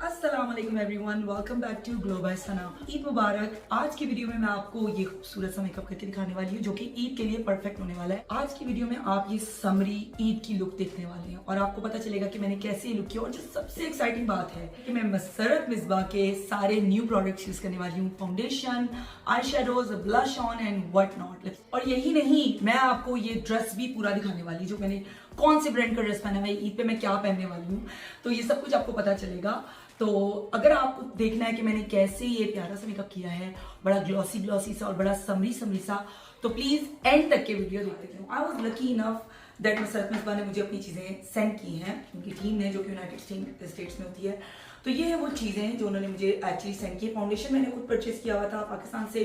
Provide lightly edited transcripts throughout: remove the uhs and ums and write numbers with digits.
अस्सलाम वालेकुम everyone, welcome back to glow by Sana. Eid मुबारक। आज की वीडियो में मैं आपको ये खूबसूरत सा मेकअप करके दिखाने वाली हूँ जो कि ईद के लिए परफेक्ट होने वाला है। आज की वीडियो में आप ये समरी ईद की लुक देखने वाले हैं और आपको पता चलेगा कि मैंने कैसे ये लुक किया। और जो सबसे एक्साइटिंग बात है कि मैं मसरत मिसबा के सारे न्यू प्रोडक्ट्स यूज करने वाली हूँ, foundation, eye shadows, blush on and what not. और यही नहीं, मैं आपको ये ड्रेस भी पूरा दिखाने वाली, जो मैंने कौन से ब्रांड का ड्रेस पहना है, ईद पे मैं क्या पहनने वाली हूँ, तो ये सब कुछ आपको पता चलेगा। तो अगर आपको देखना है कि मैंने कैसे ये प्यारा सा मेकअप किया है, बड़ा ग्लॉसी ग्लॉसी सा और बड़ा समरी समरी सा, तो प्लीज एंड तक के वीडियो देखते रहिए। I was lucky enough that Musarrat Misbah ने मुझे अपनी चीजें सेंड की हैं, उनकी टीम ने, जो कि यूनाइटेड स्टेट्स में होती है। तो ये है वो चीजें जो उन्होंने मुझे एक्चुअली सेंड की। फाउंडेशन मैंने खुद परचेज किया हुआ था पाकिस्तान से,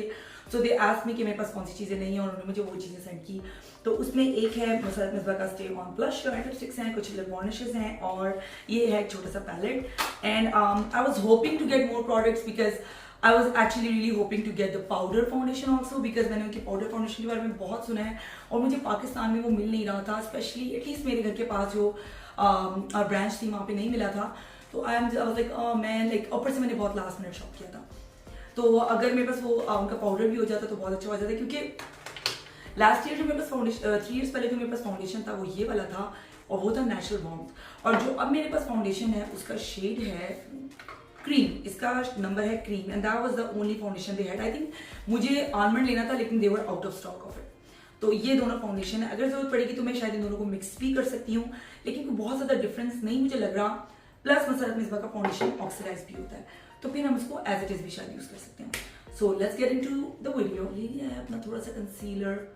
सो दे आस्क्ड मी कि मेरे पास कौन सी चीजें नहीं है और उन्होंने मुझे वो चीजें सेंड की। तो उसमें एक है मसरत मिसबा का stay on blush, United sticks हैं, कुछ लिप वार्निशेस हैं और ये है एक छोटा सा palette. And I was hoping to get more products because I was actually really hoping to get the powder foundation also because मैंने उनकी पाउडर फाउंडेशन के बारे में बहुत सुना है और मुझे पाकिस्तान में वो मिल नहीं रहा था, स्पेशली एटलीस्ट मेरे घर के पास जो ब्रांच थी वहाँ पे नहीं मिला था। तो आई वाज लाइक मैं ऊपर से मैंने बहुत लास्ट मिनट शॉप किया था, तो अगर मेरे पास वो उनका पाउडर भी हो जाता तो बहुत अच्छा हो जाता, क्योंकि लास्ट ईयर जो मेरे पास फाउंडेशन 3 ईयर्स पहले जो मेरे पास फाउंडेशन था वो ये वाला था और वो था नेचुरल वार्मथ। और जो अब मेरे पास फाउंडेशन है उसका शेड है क्रीम, इसका नंबर है cream, and that was the only foundation they had. I think मुझे आलमंड लेना था लेकिन they were out of stock of it. तो ये दोनों फाउंडेशन है, अगर जरूरत पड़ेगी तो मैं शायद इन दोनों को मिक्स भी कर सकती हूँ, लेकिन कोई बहुत ज्यादा डिफरेंस नहीं मुझे लग रहा। प्लस मसरत मिसबा का फाउंडेशन ऑक्सीडाइज भी होता है, तो फिर हम इसको एज इट इज भी शायद यूज कर सकते हैं। So let's get into the video. ये लिया है अपना थोड़ा सा कंसीलर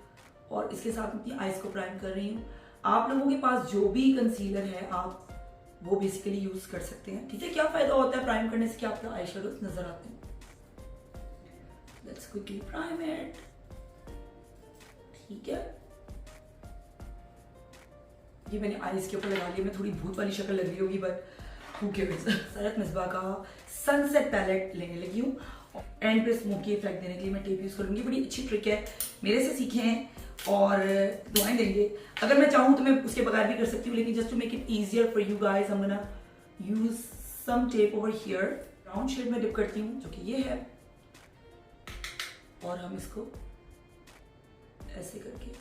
और इसके साथ अपनी आईज को प्राइम कर रही हूँ। आप लोगों के पास जो भी कंसीलर है आप वो बेसिकली यूज कर सकते हैं, ठीक है। क्या फायदा होता है प्राइम करने से कि आपके आई शेडोज नजर आते हैं। लेट्स क्विकली प्राइम इट, ठीक है। ये मैंने आईज के ऊपर लगा लिया, मैं थोड़ी भूत वाली शक्ल लग रही होगी बट हू केयर्स। मसरत मिसबा का सनसेट पैलेट लेने लगी हूँ, एंड पे स्मोकी इफेक्ट देने के लिए मैं टेप यूज करूंगी। बड़ी अच्छी ट्रिक है, मेरे से सीखे हैं और दुआएं देंगे। अगर मैं चाहूँ तो मैं उसके बगैर भी कर सकती हूँ, लेकिन just to make it easier for you guys I am gonna use some tape over here. Brown shade में डिप करती हूँ जो कि ये है, और हम इसको ऐसे करके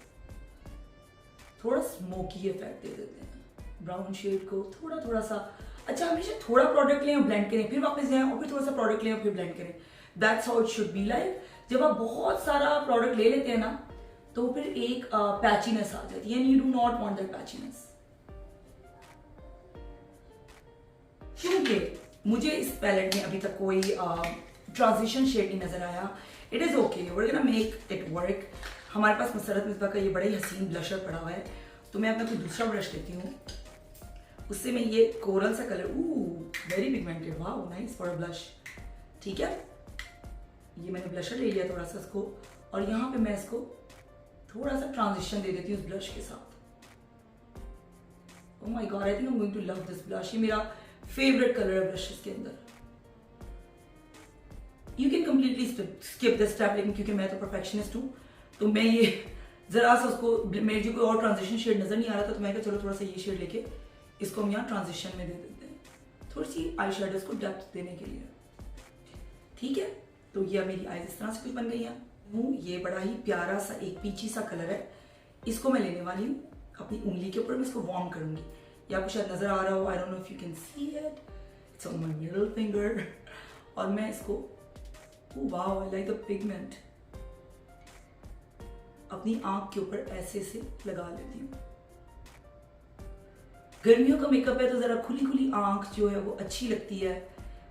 थोड़ा स्मोकी इफेक्ट दे देते हैं ब्राउन शेड को, थोड़ा थोड़ा सा। अच्छा, हमेशा थोड़ा प्रोडक्ट लें और ब्लेंड करें, फिर वापस जाएं और फिर थोड़ा सा प्रोडक्ट लें और फिर ब्लेंड करें। That's how it should be. Like जब आप बहुत सारा प्रोडक्ट ले लेते हैं ना तो फिर एक पैचीनेस आ जाती है, and you do not want that patchiness. क्योंकि मुझे इस पैलेट में अभी तक कोई ट्रांजिशन शेड नहीं नजर आया। It is okay, we are gonna make it work. हमारे पास मसरत मिसबा का ये बड़ा ही हसीन ब्लशर पड़ा हुआ है, तो मैं अपना कोई दूसरा ब्रश लेती हूँ, उससे मैं ये कोरल सा colour, very pigmented, wow nice for a blush, ठीक है। ये मैंने ब्लशर ले लिया थोड़ा सा इसको, और यहाँ पे मैं इसको थोड़ा सा ट्रांजिशन दे देती हूँ उस ब्लश के साथ। Oh my god, I think I am going to love this blush. ये मेरा फेवरेट कलर है ब्लशेस के अंदर। You can completely skip this step, लेकिन क्योंकि मैं तो परफेक्शनिस्ट हूँ तो मैं ये जरा सा उसको, मेरे जो कोई और ट्रांजिशन शेड नजर नहीं आ रहा था तो मैं कहा चलो थोड़ा सा ये शेड लेके इसको हम यहाँ ट्रांजिशन में दे देते हैं, थोड़ी सी आई शेडोज को डेप्थ देने के लिए, ठीक है। तो ये मेरी आईज इस तरह से कुछ बन गई है। ये बड़ा ही प्यारा सा एक पीची सा कलर है, इसको मैं लेने वाली हूँ अपनी उंगली के ऊपर, मैं इसको वार्म करूंगी। ये आपको शायद नजर आ रहा हो, I don't know if you can see it, it's on my middle finger. और मैं इसको, wow I like the pigment, अपनी आंख के ऊपर ऐसे से लगा लेती हूँ। गर्मियों का मेकअप है तो जरा खुली खुली आंख जो है वो अच्छी लगती है,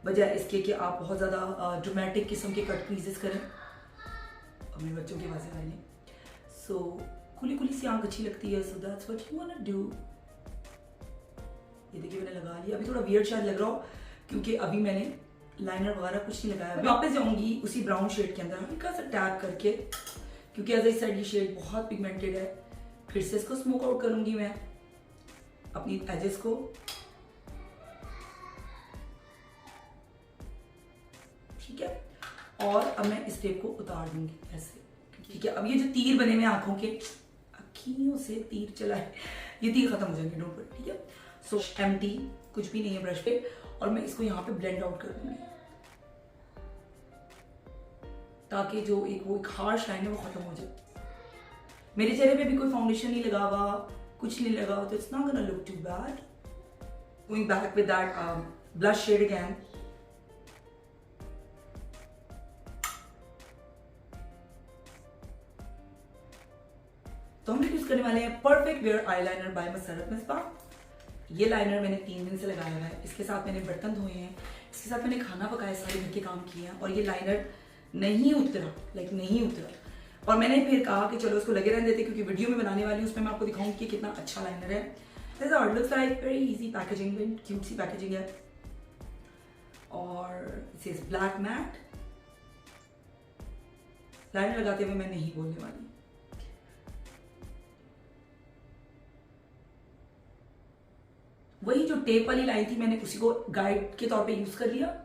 बजाय इसके कि आप बहुत ज्यादा ड्रामेटिक किस्म के कट क्रीजेस करें। मेरे बच्चों की आवाज़ें आ रही हैं, सो खुली खुली सी आंख अच्छी लगती है, so that's what you want to do. ये देखिए मैंने लगा लिया। अभी थोड़ा वियर्ड शायद लग रहा हो क्योंकि अभी मैंने लाइनर वगैरह कुछ नहीं लगाया। वापस जाऊंगी उसी ब्राउन शेड के अंदर हल्का सा टैप करके, क्योंकि एज आई सेड ये शेड बहुत पिगमेंटेड है। फिर से इसको स्मोक आउट करूंगी मैं अपनी एजेस को, ठीक है। और अब मैं इस टेप को उतार दूंगी ऐसे, ठीक है। अब ये जो तीर बने हुए आंखों के, अखियों से तीर चला है, ये तीर खत्म हो जाएंगे, डोंट वरी, ठीक है। सो एम्प्टी कुछ भी नहीं है ब्रश पे, और मैं इसको यहाँ पे ब्लेंड आउट कर दूंगी ताकि जो एक हार्श लाइन है वो खत्म हो जाए। मेरे चेहरे पे भी कोई फाउंडेशन नहीं लगा हुआ, कुछ नहीं लगा हुआ, तो it's not gonna look too bad. Going back with that blush shade again. तो हम यूज करने वाले हैं perfect wear eyeliner by Musarrat Misbah. ये लाइनर मैंने 3 दिन से लगाया हुआ है। इसके साथ मैंने बर्तन धोए हैं, इसके साथ मैंने खाना पकाया, सारे घर के काम किए हैं और ये लाइनर नहीं उतरा, नहीं उतरा। और मैंने फिर कहा कि चलो इसको लगे रहने देते क्योंकि वीडियो में बनाने वाली हूँ, उसमें मैं आपको दिखाऊंगी कि कितना अच्छा लाइनर है। This are looks like very easy packaging, cute सी पैकेजिंग है और इट्स ब्लैक मैट। लाइनर लगाते हुए मैं नहीं बोलने वाली। वही जो टेप वाली लाइन थी मैंने उसी को गाइड के तौर पे यूज कर लिया।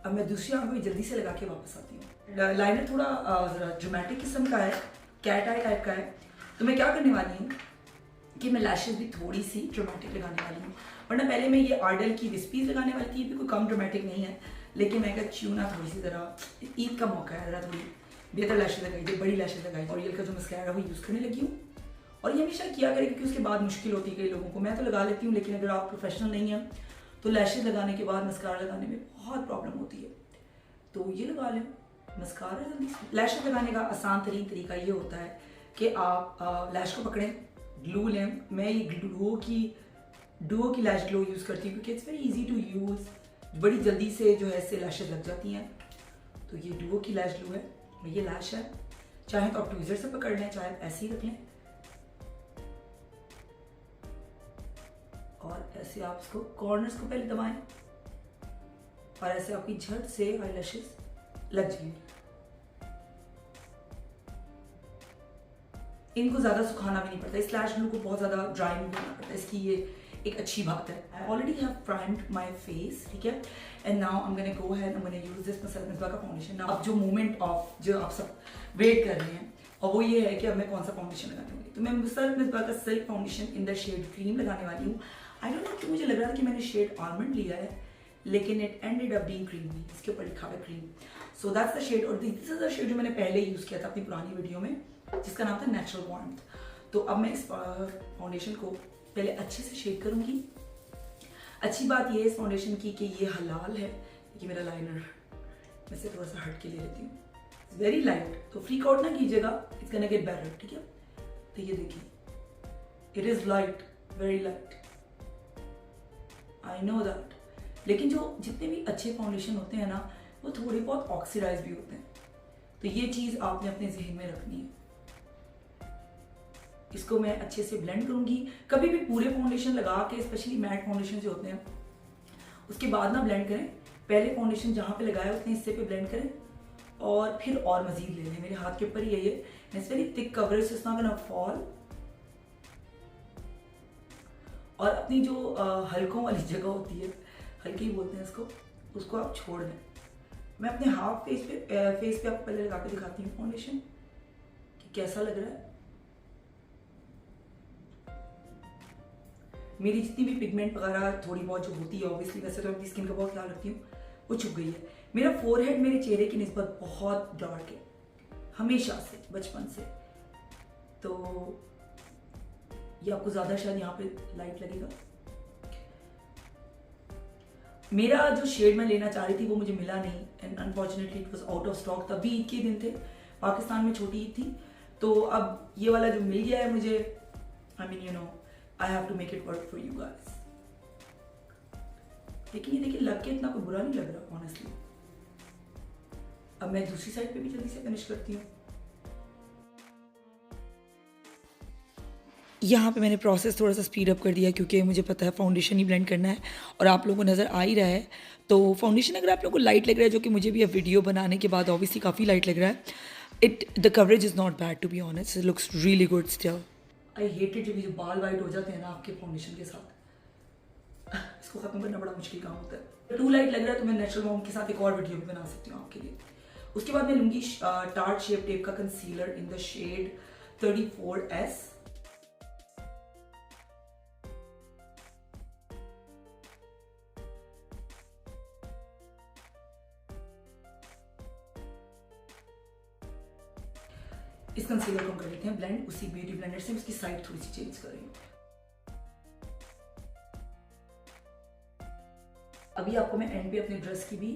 अब मैं दूसरी आंख में जल्दी से लगा के वापस आती हूँ। लाइनर थोड़ा जरा ड्रामेटिक किस्म का है, कैट आई टाइप का है। तो मैं क्या करने वाली हूँ कि मैं लैशेस भी थोड़ी सी ड्रामेटिक लगाने वाली हूँ। वरना पहले मैं ये आर्डल की विस्पीज लगाने वाली थी, ये भी कोई कम ड्रामेटिक नहीं है, लेकिन मैं क्या क्यों ना थोड़ी सी जरा ईद का मौका है, जरा थोड़ी बेहतर लैशेज लगाई, बड़ी लैशेज लगाई। और ये का जो मस्कारा है वो यूज़ करने लगी हूँ। और ये हमेशा किया करें क्योंकि उसके बाद मुश्किल होती है कई लोगों को। मैं तो लगा लेती हूँ, लेकिन अगर आप प्रोफेशनल नहीं हैं तो लैशेज लगाने के बाद मस्कारा लगाने में बहुत प्रॉब्लम होती है। तो ये लगा लें मस्कारा जल्दी से। लैशेज लगाने का आसान तरीन तरीका ये होता है कि आप लैश को पकड़ें, ग्लू लें। मैं ये डुओ की लैश ग्लो यूज़ करती हूँ क्योंकि it's very easy to use, बड़ी जल्दी से जो है इससे लैशेज लग जाती हैं। तो ये डुओ की लैश ग्लो है, ये लैश है। चाहे तो आप ट्वीज़र से पकड़ लें, चाहे ऐसे ही रख लें और ऐसे आप इसको कॉर्नर्स को पहले दबाएं और ऐसे आपकी झट से आईलैशेस लग जाएंगी। इनको ज्यादा सुखाना भी नहीं पड़ता, इस लैश ग्लू को बहुत ज्यादा ड्राई नहीं करना पड़ता, इसकी ये एक अच्छी बात है। I already have primed my face, ठीक है। And now I am gonna go ahead, I am gonna use this Musarrat Misbah का फाउंडेशन। अब जो मोमेंट ऑफ जो आप सब वेट कर रहे हैं और वो ये है कि अब मैं कौन सा फाउंडेशन लगाने वाली। तो मैं मसरत मिसबाह का silk foundation in the shade cream लगाने वाली हूँ। आई डोंट नो कि मुझे लग रहा था कि मैंने शेड आलमंड लिया है, लेकिन it ended up being creamy. इसके ऊपर लिखा हुआ cream, so that's the shade. और दिस इज द शेड जो मैंने पहले यूज किया था अपनी पुरानी वीडियो में, जिसका नाम था नेचुरल वार्मथ। तो अब मैं इस फाउंडेशन को पहले अच्छे से शेड करूंगी। अच्छी बात ये है इस फाउंडेशन की कि ये हलाल है। कि मेरा लाइनर मैं से थोड़ा सा हट के ले लेती हूँ, वेरी लाइट, तो फ्रीक आउट ना कीजिएगा, इट्स गोना गेट बेटर, ठीक है। तो ये देखिए, it is light, very light, I know that. लेकिन जो जितने भी अच्छे फाउंडेशन होते हैं ना, वो थोड़े बहुत ऑक्सीडाइज भी होते हैं। तो ये चीज आपने अपने जहन में रखनी है। इसको मैं अच्छे से ब्लेंड करूंगी। कभी भी पूरे फाउंडेशन लगा के, स्पेशली मैट फाउंडेशन जो होते हैं, उसके बाद ना ब्लेंड करें। पहले फाउंडेशन जहां पे लगाया उतने हिस्से पे ब्लेंड करें और फिर और मजीद ले लें। मेरे हाथ के ऊपर ही है ये, it's very thick coverage, it's not gonna fall. और अपनी जो हल्कों वाली जगह होती है, हल्की बोलते हैं इसको, उसको आप छोड़ दें। मैं अपने हाफ फेस पे आपको पहले लगा के दिखाती हूँ फाउंडेशन कि कैसा लग रहा है। मेरी जितनी भी पिगमेंट वगैरह थोड़ी बहुत जो होती है, ऑब्वियसली वैसे तो अपनी स्किन का बहुत ख्याल रखती हूँ, वो छुप गई है। मेरा फोरहेड मेरे चेहरे की निस्बत बहुत डार्क है, हमेशा से, बचपन से। तो ये आपको ज्यादा शायद यहाँ पे लाइट लगेगा। मेरा जो शेड मैं लेना चाह रही थी वो मुझे मिला नहीं, and unfortunately it was out of stock. तभी ईद के दिन थे, पाकिस्तान में छोटी ईद थी। तो अब ये वाला जो मिल गया है मुझे, I mean you know, I have to make it work for you guys. लेकिन ये देखिए, लग के इतना कोई बुरा नहीं लग रहा ऑनेस्टली। अब मैं दूसरी साइड पे भी जल्दी से फिनिश करती हूँ। यहाँ पे मैंने प्रोसेस थोड़ा सा स्पीड अप कर दिया क्योंकि मुझे पता है फाउंडेशन ही ब्लेंड करना है और आप लोगों को नज़र आ ही रहा है। तो फाउंडेशन अगर आप लोगों को लाइट लग रहा है, जो कि मुझे भी अब वीडियो बनाने के बाद ऑब्वियसली काफ़ी लाइट लग रहा है, the coverage is not bad to be honest, it looks really good still. I hate it जब ये बाल वाइट हो जाते हैं ना आपके फाउंडेशन के साथ, इसको ख़त्म करना बड़ा मुश्किल काम होता है। टू लाइट लग रहा है तो मैं नेचुरल मॉम के साथ एक और वीडियो भी बना सकती हूँ आपके लिए। उसके बाद मैं लूँगी टार्ट शेप टेप का concealer in the shade 34S। इस कंसीलर को हम कर लेते हैं ब्लेंड उसी ब्यूटी ब्लेंडर से, उसकी साइड थोड़ी सी चेंज कर रही हूँ। अभी आपको मैं एंड पे अपने ड्रेस की भी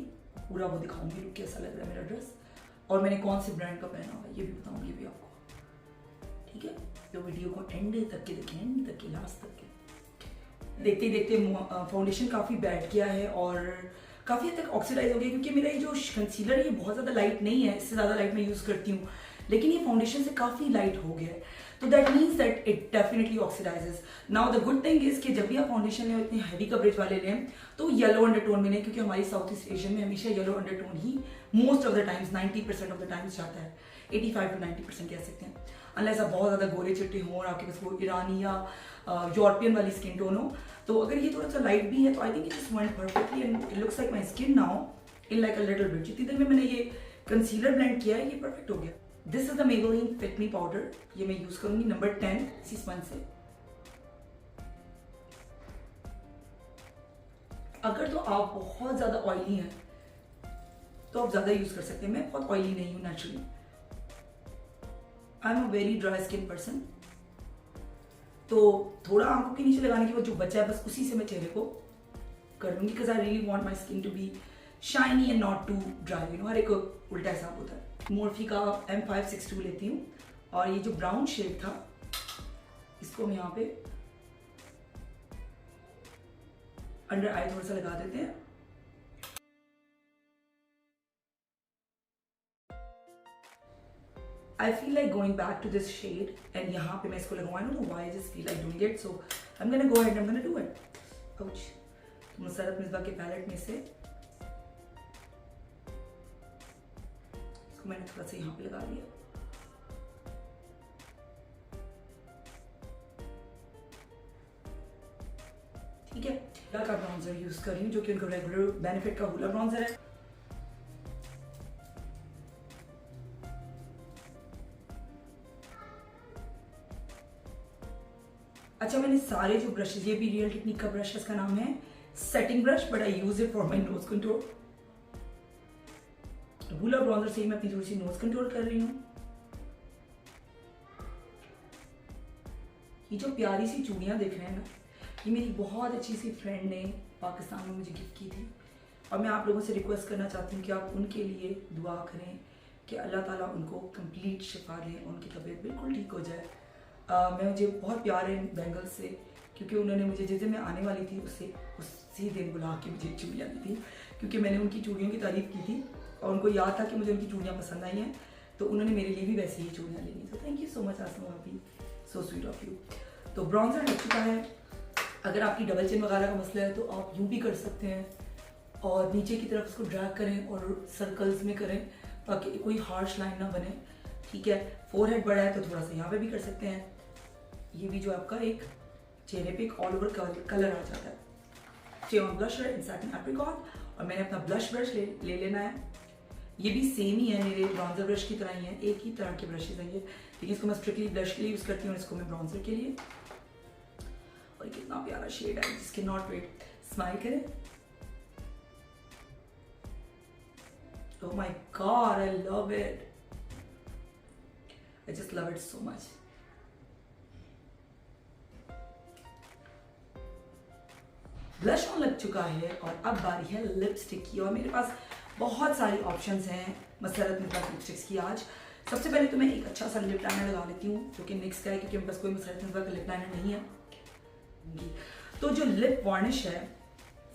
पूरा वो दिखाऊंगी, लुक कैसा लग रहा है मेरा ड्रेस और मैंने कौन से ब्रांड का पहना हुआ है ये भी बताऊंगी भी आपको, ठीक है। तो वीडियो को एंड तक के देखें, एंड तक के, लास्ट तक के। देखते ही देखते फाउंडेशन काफ़ी बैठ गया है और काफ़ी हद तक ऑक्सीडाइज हो गया, क्योंकि मेरा ये जो कंसीलर है ये बहुत ज़्यादा लाइट नहीं है, इससे ज़्यादा लाइट मैं यूज़ करती हूँ, लेकिन ये फाउंडेशन से काफ़ी लाइट हो गया है, तो that means that it definitely oxidises. Now the good thing is कि जब भी आप फाउंडेशन लें इतनी हैवी कवरेज वाले लें तो येलो अंडरटोन में लें, क्योंकि हमारी साउथ ईस्ट एशियन में हमेशा yellow undertone he most of the times 90% of the times जाता है, 85 to 90% कह सकते हैं, अनलेस आप बहुत ज़्यादा गोरे चिट्टे हों और आपके पास वो ईरानी या यूरोपियन वाली स्किन टोन हो। तो अगर ये थोड़ा सा लाइट भी है तो I think it just went perfectly and it looks like my skin now in like a little bit. जितनी देर में मैंने ये कंसीलर ब्लेंड किया है ये परफेक्ट हो गया। This is the Maybelline fit me powder, ये मैं यूज करूंगी नंबर 10 इसी स्पंज से। अगर तो आप बहुत ज्यादा ऑयली हैं तो आप ज्यादा यूज कर सकते हैं, मैं बहुत ऑयली नहीं हूं naturally, I am a very dry skin person, तो थोड़ा आंखों के नीचे लगाने के बाद जो बचा है बस उसी से मैं चेहरे को कर लूंगी, because I really want my skin to be shiny and not too dry, you know, हर एक उल्टा हिसाब होता है। मोर्फी का M562 लेती हूँ और ये जो ब्राउन शेड था इसको हम यहाँ पे अंडर आई थोड़ा सा लगा देते हैं। I feel like going back to this shade and यहाँ पे मैं इसको लगाऊँ, I don't know why I just feel like doing it, so I'm gonna go ahead and I'm gonna do it. Ouch. तो मुसरत मिसबा के पैलेट में से इसको मैंने थोड़ा सा यहाँ पे लगा लिया। ठीक है, हुला का ब्राउन्जर यूज कर रही हूँ जो कि उनका रेगुलर बेनिफिट का हुला ब्राउन्जर है। अच्छा, मैंने सारे जो ब्रशेज, ये भी रियल टेक्निक का ब्रश है, इसका नाम है setting brush, but I use it for my nose control. Hula bronzer से ही मैं अपनी थोड़ी सी नोज कंट्रोल कर रही हूँ। ये जो प्यारी सी चूड़ियाँ देख रहे हैं ना, ये मेरी बहुत अच्छी सी फ्रेंड ने पाकिस्तान में मुझे गिफ्ट की थी और मैं आप लोगों से रिक्वेस्ट करना चाहती हूँ कि आप उनके लिए दुआ करें कि अल्लाह ताला उनको कंप्लीट शिफा दें, उनकी तबीयत बिल्कुल ठीक हो जाए। मुझे बहुत प्यार है बैंगल्स से, क्योंकि उन्होंने मुझे जिस दिन मैं आने वाली थी उससे उसी दिन बुला के मुझे चूड़ियाँ दी थी, क्योंकि मैंने उनकी चूड़ियों की तारीफ़ की थी और उनको याद था कि मुझे उनकी चूड़ियाँ पसंद आई हैं, तो उन्होंने मेरे लिए भी वैसे ही चूड़ियाँ लेनी। तो थैंक यू सो मच आसमा भाभी, सो स्वीट ऑफ यू। तो ब्राउन्जर लग चुका है। अगर आपकी डबल चिन वगैरह का मसला है तो आप यूँ भी कर सकते हैं और नीचे की तरफ इसको ड्रैग करें और सर्कल्स में करें ताकि कोई हार्श लाइन ना बने। ठीक है, फोरहेड बड़ा है तो थोड़ा सा यहाँ पे भी कर सकते हैं। ये भी जो आपका एक चेहरे पे एक ऑल ओवर कलर आ जाता है। चेवन ब्लश इन सैटिन एप्रिकॉट, और मैंने अपना ब्लश ब्रश ले लेना है। ये भी सेम ही है, मेरे ब्राउन्जर ब्रश की तरह ही है, एक ही तरह के ब्रशेज हैं ये, लेकिन इसको मैं स्ट्रिक्टली ब्लश के लिए यूज़ करती हूँ, इसको मैं ब्राउन्जर के लिए। और कितना प्यारा शेड है, जिसके नॉट वेट, स्माइल करें। Oh my God, I love it. I just love it so much. Blush on लग चुका है और अब बारी है लिपस्टिक की, और मेरे पास बहुत सारी ऑप्शंस हैं मसरत मिर्जा लिपस्टिक्स की। आज सबसे पहले तो मैं एक अच्छा सा लिप लाइनर लगा लेती हूँ जो कि निक्स का है, क्योंकि मेरे पास कोई मसरत मिर्जा का लिप लाइनर नहीं है। तो जो लिप वार्निश है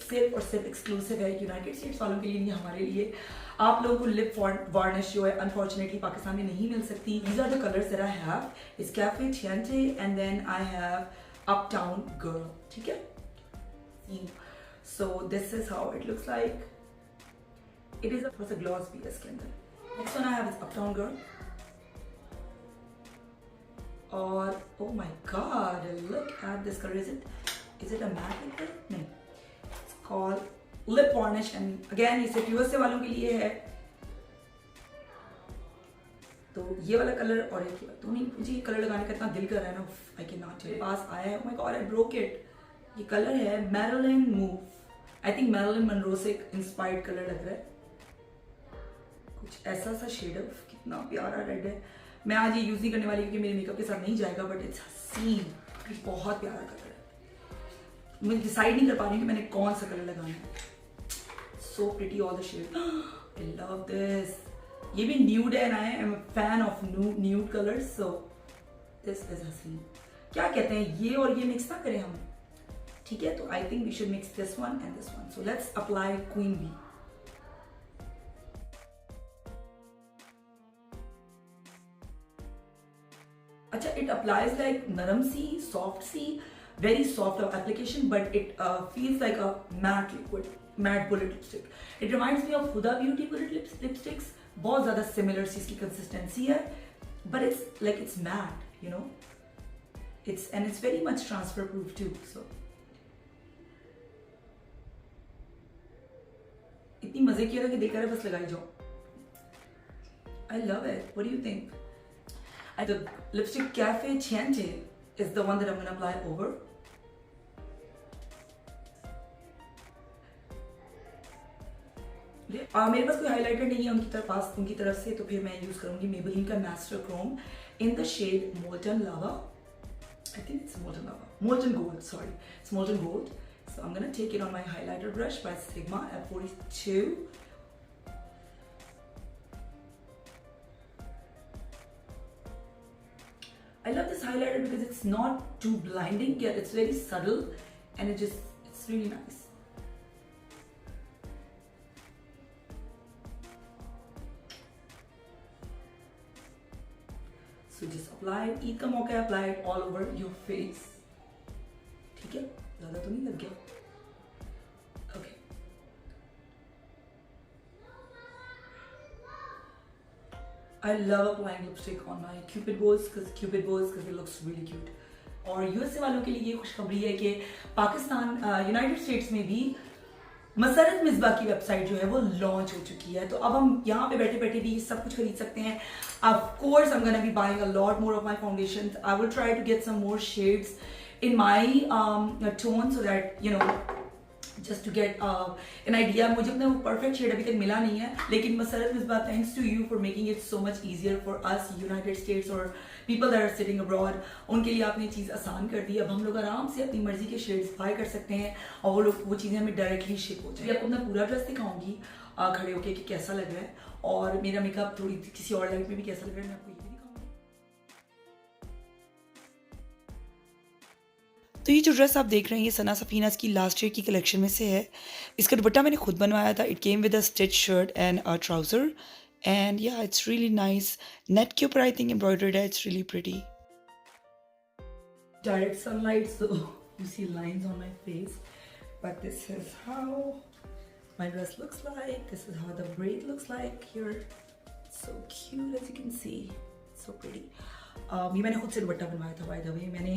सिर्फ और सिर्फ एक्सक्लूसिव है, यूनाइटेड स्टेट्स वालों के लिए नहीं, हमारे लिए। आप लोगों को लिप वार्निश जो है अनफॉर्चुनेटली पाकिस्तान में नहीं मिल सकती। These are the colours that I have, it's cafe Chianti and then I have uptown girl, ठीक है। So this is how it looks like, it is थोड़ा सा ग्लॉस भी है इसके अंदर। Next one I have is uptown girl, और oh my god, look at this color. Is it a matte color? नहीं, it's called lip varnish and again ये सिर्फ USA वालों के लिए है। तो ये वाला कलर और एक तो नहीं, मुझे ये कलर लगाने का इतना दिल कर रहा है ना, I cannot। मेरे पास आया है, oh my god, I broke it। ये कलर है Marilyn Move, I think Marilyn Monroe से इंस्पायर्ड कलर लग रहा है, कुछ ऐसा सा शेड है, कितना प्यारा रेड है। मैं आज ये यूज नहीं करने वाली क्योंकि मेरे मेकअप के साथ नहीं जाएगा, बट इट्स हसीन, बहुत प्यारा कलर है। मैं डिसाइड नहीं कर पा रही हूँ कि मैंने कौन सा कलर लगाना है। So pretty all the shade, I love this. ये भी न्यूड है, I am fan of nude colours, so this is हसीन। क्या कहते हैं, ये और ये मिक्स ना करें हम, ठीक है। तो I think we should mix this one and this one. So let's apply queen bee. अच्छा, it applies like नरम सी, सॉफ्ट सी, very soft of application, but it feels like a matte liquid, matte bullet lipstick. It reminds me of Huda Beauty bullet lipsticks. बहुत ज़्यादा similar सी इसकी consistency है, but it's like it's matte, you know. It's very much transfer proof too. So इतनी मजे की है कि देखकर बस लगाई जाओ। I love it. What do you think? The lipstick Cafe Chiante is the one that I'm going to apply over. मेरे पास कोई हाइलाइटर नहीं है उनकी तरफ से, तो फिर मैं यूज करूंगी Maybelline का Master Chrome in the shade Molten Lava. I think it's Molten Lava, Molten Gold. Sorry, it's Molten Gold. So I'm gonna take it on my highlighter brush by Sigma F42. I love this highlighter because it's not too blinding, yet it's very subtle, and it's really nice. So just apply it, Eid का मौका है, apply it all over your face, ठीक है, ज़्यादा तो नहीं लग गया। Okay. I love applying lipstick on my Cupid bows because it looks really cute. और यूएसए वालों के लिए ये खुशखबरी है कि पाकिस्तान यूनाइटेड स्टेट्स में भी मसरत मिसबा की वेबसाइट जो है वो लॉन्च हो चुकी है। तो अब हम यहाँ पे बैठे बैठे भी सब कुछ खरीद सकते हैं। Of course I am gonna be buying a lot more of my foundations. I will try to get some more shades in my tone so that you know just to get an idea. मुझे अपना वो perfect shade अभी तक मिला नहीं है, लेकिन Masarat Misbah, thanks to you for making it so much easier for us United States और people that are sitting abroad. उनके लिए आपने चीज़ आसान कर दी। अब हम लोग आराम से अपनी मर्जी के शेड्स बाय कर सकते हैं और वो चीज़ें हमें डायरेक्टली शिप हो जाए। आपको अपना पूरा ड्रेस दिखाऊंगी खड़े होके कि कैसा लग रहा है, और मेरा मेकअप थोड़ी किसी और लाइट में भी कैसा लग रहा है मैं आपको ये भी दिखाऊंगी। तो ये जो ड्रेस आप देख रहे हैं ये सना सफीनाज की लास्ट ईयर की कलेक्शन में से है। इसका दुपट्टा मैंने खुद बनवाया था। It came with a stitch shirt and a trouser, and या इट्स रियली नाइस। नेट के ऊपर आई थिंक एम्ब्रॉयडर्ड है। It's really pretty. Direct sunlight, so you see lines on my face, but this is how my dress looks like. This is how the braid looks like here. So cute, as you can see. So pretty. ये मैंने खुद से दुपट्टा बनवाया था, by the way। मैंने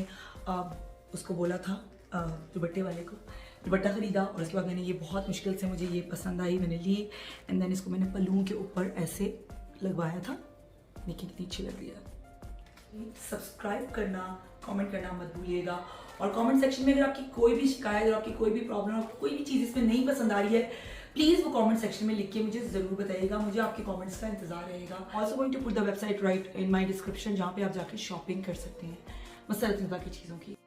उसको बोला था दुपट्टे वाले को, दुपट्टा खरीदा और उसके बाद मैंने ये बहुत मुश्किल से मुझे ये पसंद आई, मैंने ली, एंड देन इसको मैंने पल्लू के ऊपर ऐसे लगवाया था। देखिए कितनी अच्छी लग रही है। सब्सक्राइब करना, कमेंट करना मत भूलिएगा, और कमेंट सेक्शन में अगर आपकी कोई भी शिकायत और आपकी कोई भी प्रॉब्लम, आपको कोई भी चीज़ इसमें नहीं पसंद आ रही है, प्लीज़ वो कमेंट सेक्शन में लिख के मुझे ज़रूर बताइएगा। मुझे आपके कमेंट्स का इंतजार रहेगा। Also going to put the website right in my description, जहाँ पे आप जाकर शॉपिंग कर सकते हैं मसरत मिसबा की चीज़ों की।